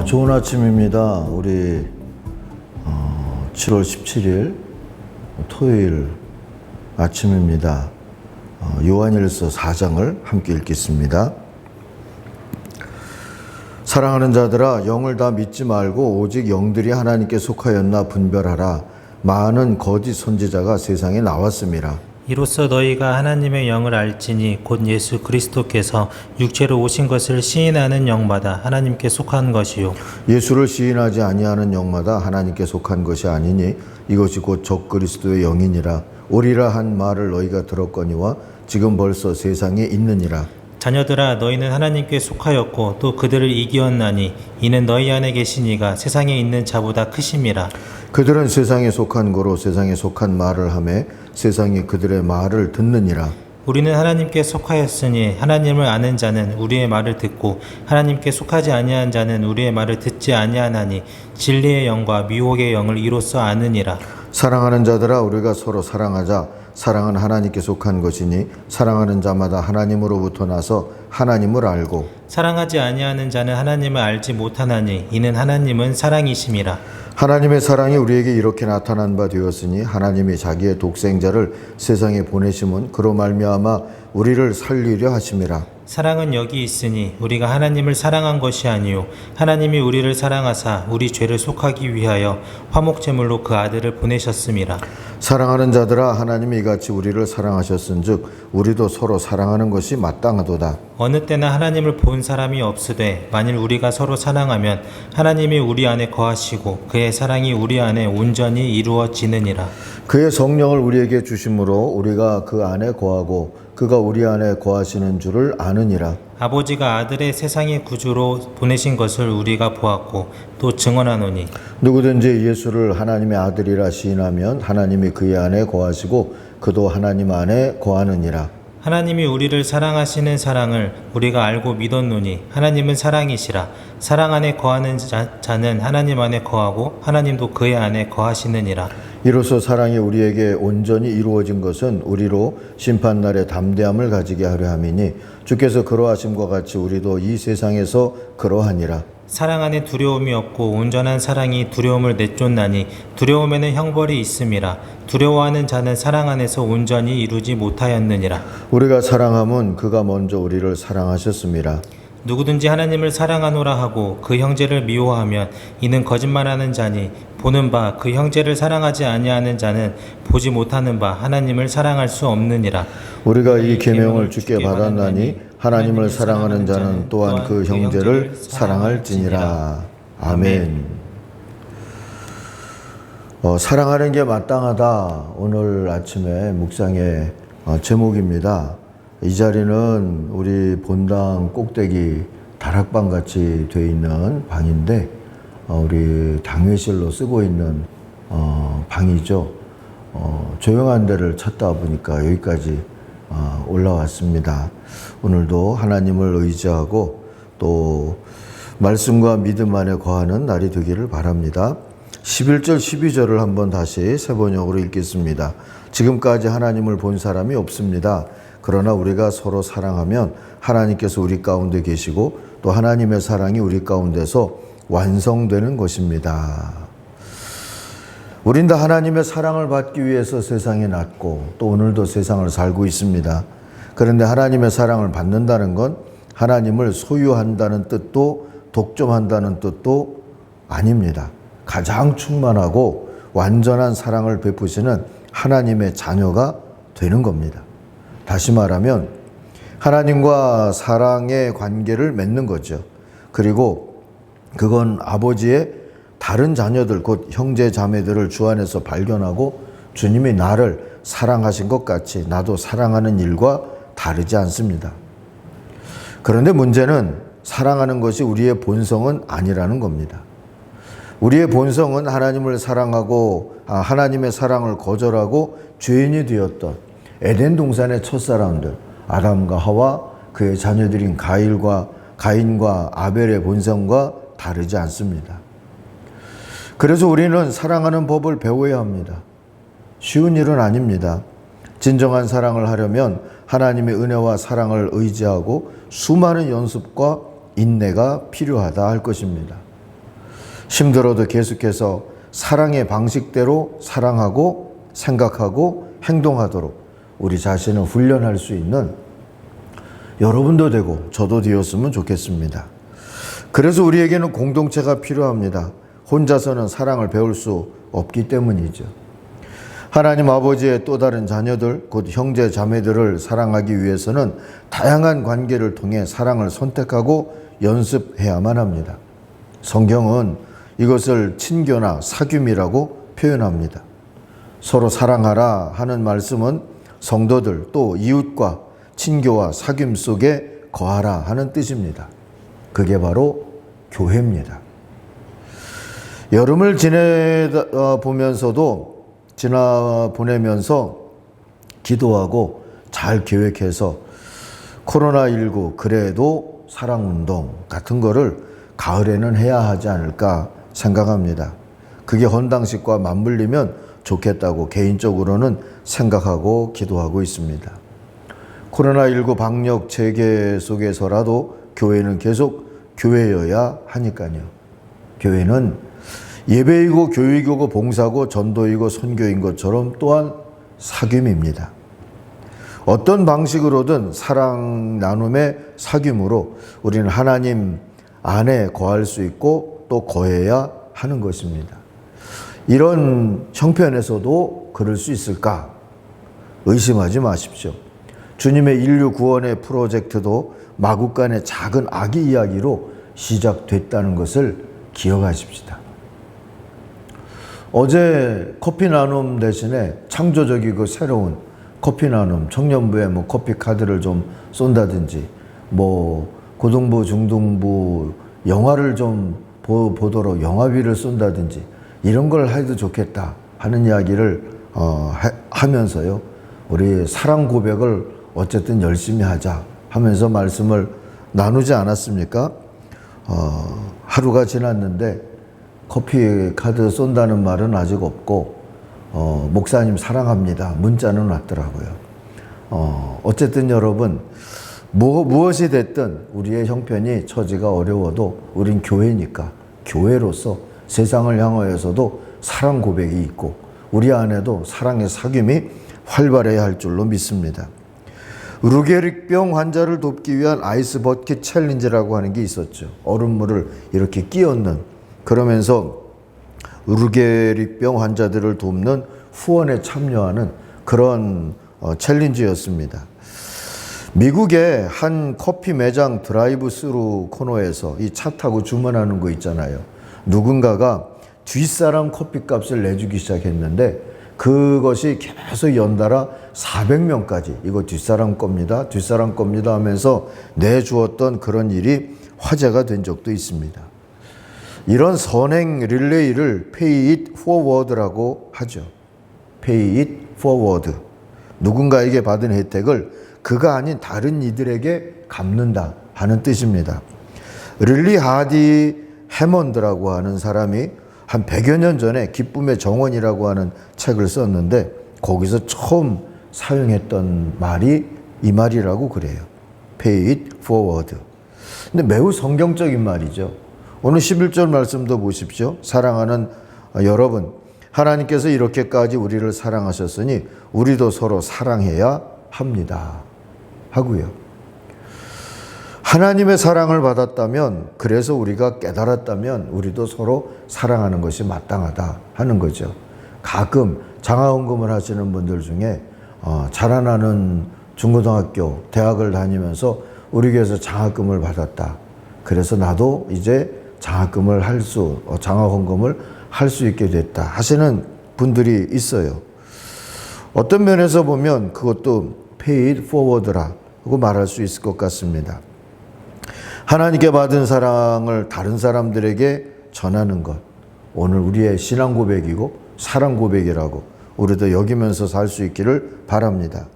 좋은 아침입니다. 우리 7월 17일 토요일 아침입니다. 요한일서 4장을 함께 읽겠습니다. 사랑하는 자들아, 영을 다 믿지 말고 오직 영들이 하나님께 속하였나 분별하라. 많은 거짓 선지자가 세상에 나왔음이라. 이로써 너희가 하나님의 영을 알지니 곧 예수 그리스도께서 육체로 오신 것을 시인하는 영마다 하나님께 속한 것이요 예수를 시인하지 아니하는 영마다 하나님께 속한 것이 아니니 이것이 곧 적그리스도의 영이니라. 오리라 한 말을 너희가 들었거니와 지금 벌써 세상에 있느니라. 자녀들아, 너희는 하나님께 속하였고 또 그들을 이기었나니 이는 너희 안에 계신 이가 세상에 있는 자보다 크심이라. 그들은 세상에 속한 거로 세상에 속한 말을 하매 세상이 그들의 말을 듣느니라. 우리는 하나님께 속하였으니 하나님을 아는 자는 우리의 말을 듣고 하나님께 속하지 아니한 자는 우리의 말을 듣지 아니하나니 진리의 영과 미혹의 영을 이로써 아느니라. 사랑하는 자들아, 우리가 서로 사랑하자. 사랑은 하나님께 속한 것이니 사랑하는 자마다 하나님으로부터 나서 하나님을 알고 사랑하지 아니하는 자는 하나님을 알지 못하나니 이는 하나님은 사랑이심이라. 하나님의 사랑이 우리에게 이렇게 나타난 바 되었으니 하나님이 자기의 독생자를 세상에 보내심은 그로 말미암아 우리를 살리려 하심이라. 사랑은 여기 있으니 우리가 하나님을 사랑한 것이 아니요 하나님이 우리를 사랑하사 우리 죄를 속하기 위하여 화목제물로 그 아들을 보내셨음이라. 사랑하는 자들아, 하나님이 이같이 우리를 사랑하셨은즉 우리도 서로 사랑하는 것이 마땅하도다. 어느 때나 하나님을 본 사람이 없으되 만일 우리가 서로 사랑하면 하나님이 우리 안에 거하시고 그의 사랑이 우리 안에 온전히 이루어지느니라. 그의 성령을 우리에게 주심으로 우리가 그 안에 거하고 그가 우리 안에 거하시는 줄을 아느니라. 아버지가 아들의 세상의 구주로 보내신 것을 우리가 보았고 또 증언하노니 누구든지 예수를 하나님의 아들이라 시인하면 하나님이 그의 안에 거하시고 그도 하나님 안에 거하느니라. 하나님이 우리를 사랑하시는 사랑을 우리가 알고 믿었노니 하나님은 사랑이시라. 사랑 안에 거하는 자는 하나님 안에 거하고 하나님도 그의 안에 거하시느니라. 이로써 사랑이 우리에게 온전히 이루어진 것은 우리로 심판날에 담대함을 가지게 하려 함이니 주께서 그러하심과 같이 우리도 이 세상에서 그러하니라. 사랑 안에 두려움이 없고 온전한 사랑이 두려움을 내쫓나니 두려움에는 형벌이 있음이라. 두려워하는 자는 사랑 안에서 온전히 이루지 못하였느니라. 우리가 사랑함은 그가 먼저 우리를 사랑하셨음이라. 누구든지 하나님을 사랑하노라 하고 그 형제를 미워하면 이는 거짓말하는 자니 보는 바 그 형제를 사랑하지 아니하는 자는 보지 못하는 바 하나님을 사랑할 수 없느니라. 우리가 이 계명을 주께 받았나니 하나님을 사랑하는 자는 또한 그 형제를 사랑할지니라. 아멘. 사랑하는 게 마땅하다. 오늘 아침에 묵상의 제목입니다. 이 자리는 우리 본당 꼭대기 다락방 같이 되어 있는 방인데 우리 당회실로 쓰고 있는 방이죠. 조용한 데를 찾다 보니까 여기까지 올라왔습니다. 오늘도 하나님을 의지하고 또 말씀과 믿음 안에 거하는 날이 되기를 바랍니다. 11절 12절을 한번 다시 세 번역으로 읽겠습니다. 지금까지 하나님을 본 사람이 없습니다. 그러나 우리가 서로 사랑하면 하나님께서 우리 가운데 계시고 또 하나님의 사랑이 우리 가운데서 완성되는 것입니다. 우린 다 하나님의 사랑을 받기 위해서 세상에 났고 또 오늘도 세상을 살고 있습니다. 그런데 하나님의 사랑을 받는다는 건 하나님을 소유한다는 뜻도 독점한다는 뜻도 아닙니다. 가장 충만하고 완전한 사랑을 베푸시는 하나님의 자녀가 되는 겁니다. 다시 말하면 하나님과 사랑의 관계를 맺는 거죠. 그리고 그건 아버지의 다른 자녀들, 곧 형제 자매들을 주 안에서 발견하고 주님이 나를 사랑하신 것 같이 나도 사랑하는 일과 다르지 않습니다. 그런데 문제는 사랑하는 것이 우리의 본성은 아니라는 겁니다. 우리의 본성은 하나님을 사랑하고 하나님의 사랑을 거절하고 죄인이 되었던 에덴 동산의 첫사람들 아담과 하와 그의 자녀들인 가인과 아벨의 본성과 다르지 않습니다. 그래서 우리는 사랑하는 법을 배워야 합니다. 쉬운 일은 아닙니다. 진정한 사랑을 하려면 하나님의 은혜와 사랑을 의지하고 수많은 연습과 인내가 필요하다 할 것입니다. 힘들어도 계속해서 사랑의 방식대로 사랑하고 생각하고 행동하도록 우리 자신을 훈련할 수 있는 여러분도 되고 저도 되었으면 좋겠습니다. 그래서 우리에게는 공동체가 필요합니다. 혼자서는 사랑을 배울 수 없기 때문이죠. 하나님 아버지의 또 다른 자녀들, 곧 형제 자매들을 사랑하기 위해서는 다양한 관계를 통해 사랑을 선택하고 연습해야만 합니다. 성경은 이것을 친교나 사귐이라고 표현합니다. 서로 사랑하라 하는 말씀은 성도들 또 이웃과 친교와 사귐 속에 거하라 하는 뜻입니다. 그게 바로 교회입니다. 여름을 보내면서 기도하고 잘 계획해서 코로나19 그래도 사랑운동 같은 거를 가을에는 해야 하지 않을까 생각합니다. 그게 헌당식과 맞물리면 좋겠다고 개인적으로는 생각하고 기도하고 있습니다. 코로나19 방역 체계 속에서라도 교회는 계속 교회여야 하니까요. 교회는 예배이고 교육이고 봉사고 전도이고 선교인 것처럼 또한 사귐입니다. 어떤 방식으로든 사랑 나눔의 사귐으로 우리는 하나님 안에 거할 수 있고 또 거해야 하는 것입니다. 이런 형편에서도 그럴 수 있을까? 의심하지 마십시오. 주님의 인류 구원의 프로젝트도 마국간의 작은 아기 이야기로 시작됐다는 것을 기억하십시다. 어제 커피 나눔 대신에 창조적이고 새로운 커피 나눔, 청년부에 커피 카드를 좀 쏜다든지, 고등부, 중등부 영화를 좀 보도록 영화비를 쏜다든지, 이런 걸 해도 좋겠다 하는 이야기를 하면서요. 우리 사랑 고백을 어쨌든 열심히 하자 하면서 말씀을 나누지 않았습니까? 하루가 지났는데 커피 카드 쏜다는 말은 아직 없고 목사님 사랑합니다 문자는 왔더라고요. 어쨌든 여러분 무엇이 됐든 우리의 형편이 처지가 어려워도 우린 교회니까 교회로서 세상을 향하여서도 사랑 고백이 있고 우리 안에도 사랑의 사귐이 활발해야 할 줄로 믿습니다. 루게릭병 환자를 돕기 위한 아이스 버킷 챌린지라고 하는 게 있었죠. 얼음물을 이렇게 끼얹는, 그러면서 루게릭병 환자들을 돕는 후원에 참여하는 그런 챌린지였습니다. 미국의 한 커피 매장 드라이브 스루 코너에서 이 차 타고 주문하는 거 있잖아요. 누군가가 뒷사람 커피값을 내주기 시작했는데 그것이 계속 연달아 400명까지 이거 뒷사람 겁니다 하면서 내주었던 그런 일이 화제가 된 적도 있습니다. 이런 선행 릴레이를 Pay it forward라고 하죠. Pay it forward. 누군가에게 받은 혜택을 그가 아닌 다른 이들에게 갚는다 하는 뜻입니다. 릴리 하디 해먼드라고 하는 사람이 한 100여 년 전에 기쁨의 정원이라고 하는 책을 썼는데 거기서 처음 사용했던 말이 이 말이라고 그래요. Pay it forward. 근데 매우 성경적인 말이죠. 오늘 11절 말씀도 보십시오. 사랑하는 여러분, 하나님께서 이렇게까지 우리를 사랑하셨으니 우리도 서로 사랑해야 합니다. 하고요. 하나님의 사랑을 받았다면, 그래서 우리가 깨달았다면 우리도 서로 사랑하는 것이 마땅하다 하는 거죠. 가끔 장화헌금을 하시는 분들 중에 자라나는 중고등학교, 대학을 다니면서 우리 교회에서 장학금을 받았다. 그래서 나도 이제 장학금을 장학헌금을 할 수 있게 됐다 하시는 분들이 있어요. 어떤 면에서 보면 그것도 pay it forward라고 말할 수 있을 것 같습니다. 하나님께 받은 사랑을 다른 사람들에게 전하는 것, 오늘 우리의 신앙 고백이고 사랑 고백이라고 우리도 여기면서 살 수 있기를 바랍니다.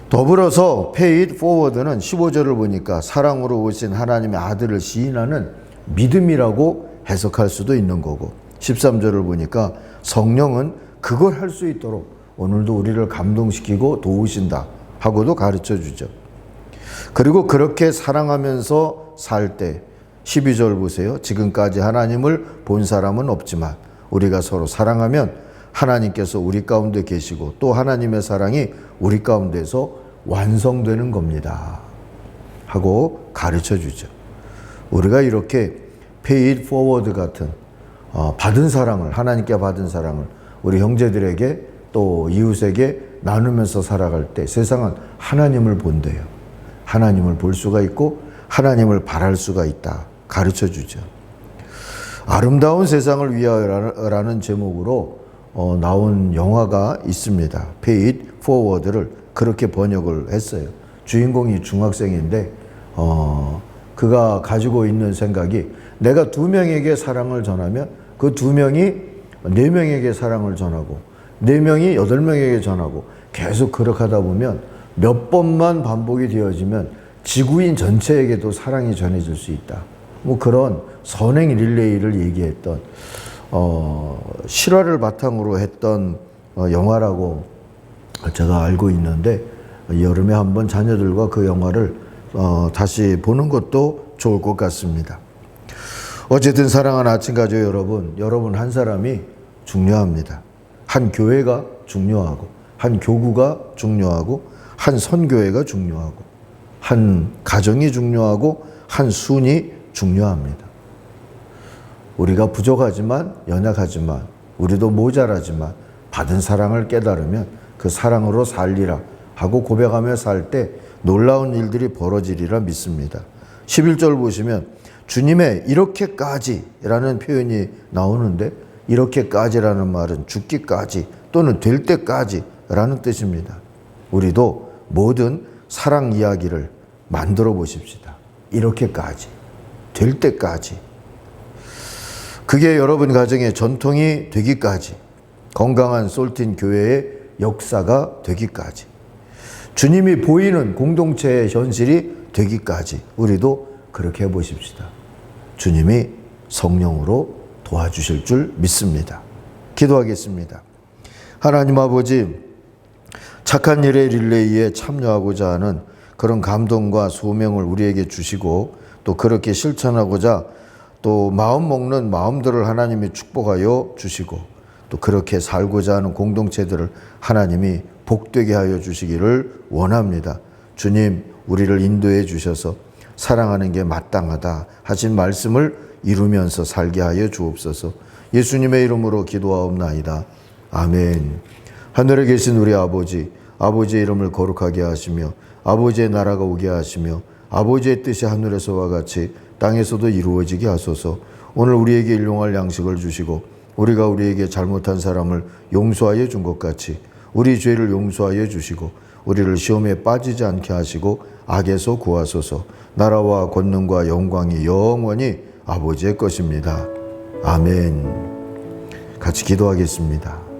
더불어서 pay it forward는 15절을 보니까 사랑으로 오신 하나님의 아들을 시인하는 믿음이라고 해석할 수도 있는 거고, 13절을 보니까 성령은 그걸 할 수 있도록 오늘도 우리를 감동시키고 도우신다 하고도 가르쳐 주죠. 그리고 그렇게 사랑하면서 살 때 12절 보세요. 지금까지 하나님을 본 사람은 없지만 우리가 서로 사랑하면 하나님께서 우리 가운데 계시고 또 하나님의 사랑이 우리 가운데서 완성되는 겁니다. 하고 가르쳐 주죠. 우리가 이렇게 pay it forward 같은 받은 사랑을, 하나님께 받은 사랑을 우리 형제들에게 또 이웃에게 나누면서 살아갈 때 세상은 하나님을 본대요. 하나님을 볼 수가 있고 하나님을 바랄 수가 있다. 가르쳐 주죠. 아름다운 세상을 위하여라는 제목으로 나온 영화가 있습니다. Pay it forward를 그렇게 번역을 했어요. 주인공이 중학생인데 그가 가지고 있는 생각이 내가 2명에게 사랑을 전하면 그 2명이 4명에게 사랑을 전하고 4명이 8명에게 전하고 계속 그렇게 하다 보면 몇 번만 반복이 되어지면 지구인 전체에게도 사랑이 전해질 수 있다. 뭐 그런 선행 릴레이를 얘기했던 실화를 바탕으로 했던 영화라고 제가 알고 있는데 여름에 한번 자녀들과 그 영화를 다시 보는 것도 좋을 것 같습니다. 어쨌든 사랑하는 아침 가족 여러분 한 사람이 중요합니다. 한 교회가 중요하고 한 교구가 중요하고 한 선교회가 중요하고 한 가정이 중요하고 한 순이 중요합니다. 우리가 부족하지만 연약하지만 우리도 모자라지만 받은 사랑을 깨달으면 그 사랑으로 살리라 하고 고백하며 살 때 놀라운 일들이 벌어지리라 믿습니다. 11절 보시면 주님의 이렇게까지라는 표현이 나오는데 이렇게까지라는 말은 죽기까지 또는 될 때까지라는 뜻입니다. 우리도 모든 사랑 이야기를 만들어 보십시다. 이렇게까지, 될 때까지. 그게 여러분 가정의 전통이 되기까지, 건강한 솔틴 교회의 역사가 되기까지, 주님이 보이는 공동체의 현실이 되기까지 우리도 그렇게 해보십시다. 주님이 성령으로 도와주실 줄 믿습니다. 기도하겠습니다. 하나님 아버지, 착한 일의 릴레이에 참여하고자 하는 그런 감동과 소명을 우리에게 주시고 또 그렇게 실천하고자 또 마음 먹는 마음들을 하나님이 축복하여 주시고 또 그렇게 살고자 하는 공동체들을 하나님이 복되게 하여 주시기를 원합니다. 주님, 우리를 인도해 주셔서 사랑하는 게 마땅하다 하신 말씀을 이루면서 살게 하여 주옵소서. 예수님의 이름으로 기도하옵나이다. 아멘. 하늘에 계신 우리 아버지, 아버지의 이름을 거룩하게 하시며 아버지의 나라가 오게 하시며 아버지의 뜻이 하늘에서와 같이 땅에서도 이루어지게 하소서. 오늘 우리에게 일용할 양식을 주시고 우리가 우리에게 잘못한 사람을 용서하여 준 것 같이 우리 죄를 용서하여 주시고 우리를 시험에 빠지지 않게 하시고 악에서 구하소서. 나라와 권능과 영광이 영원히 아버지의 것입니다. 아멘. 같이 기도하겠습니다.